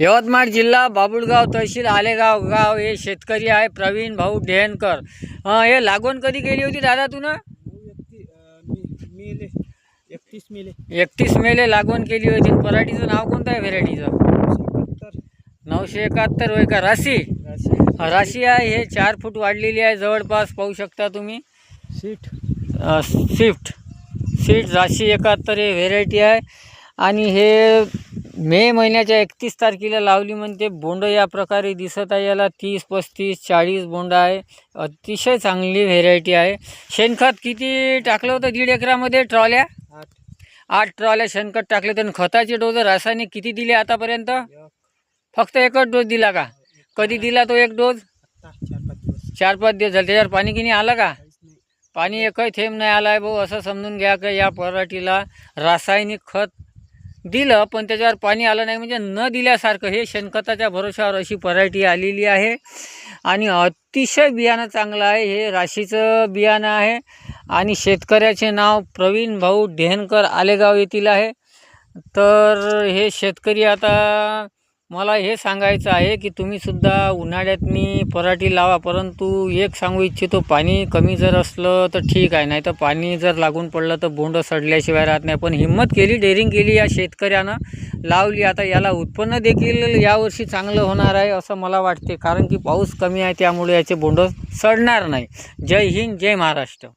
यवतमाळ जिल्हा बाबुळगाव तहसील आलेगाव गाव हे शेतकरी आहे प्रवीण भाऊ ढेनकर। हे लागवण कधी केली होती दादा तू ना? 31 मेले लागवण केली होती। पराठीचं नाव कोणतं आहे व्हेरायटीचं? 971 होय का? राशी आहे। हे 4 फूट वाढलेली आहे जवळपास, पाहू शकता तुम्ही। स्विफ्ट राशी 71 हे व्हेरायटी आहे आणि हे मे महिन्याच्या 31 तारखेला लावली म्हणते। बोंड या प्रकारे दिसत आहे, याला 30, 35, 40 बोंड आहे। अतिशय चांगली व्हेरायटी आहे। शेणखत किती टाकलं होतं 1.5 एकरामध्ये? ट्रॉल्या 8 ट्रॉल्या शेणखत टाकले। तर खताचे डोस रासायनिक किती दिले आतापर्यंत? फक्त एकच डोस दिला का? कधी दिला तो एक डोस? 4-5 दिवस झाले। त्याच्यावर पाणी किनी आलं का? पाणी एकही थेंब नाही आला आहे भाऊ। असं समजून घ्या की या पराठीला रासायनिक खत दिलं पण त्याच्यावर पाणी आलं नाही, म्हणजे न दिल्यासारखं। हे शेणखताच्या भरोशावर अशी पराठी आलेली आहे आणि अतिशय बियाणं चांगलं आहे। हे राशीचं बियाणं आहे आणि शेतकऱ्याचे नाव प्रवीण भाऊ ढेनकर आलेगाव येथील आहे। तर हे शेतकरी, आता मला हे सांगायचं आहे की तुम्ही सुद्धा उन्हाळ्यातनी पराठी लावा, परंतु एक सांगू इच्छितो, पाणी कमी जर असलं तर ठीक आहे, नाही तर पाणी जर लागून पडलं तर बोंड सडल्याशिवाय राहत नाही। पण हिंमत केली, डेअरिंग केली या शेतकऱ्यानं, लावली। आता याला उत्पन्न देखील यावर्षी चांगलं होणार आहे असं मला वाटते, कारण की पाऊस कमी आहे, त्यामुळे याचे बोंड सडणार नाही। जय हिंद, जय महाराष्ट्र।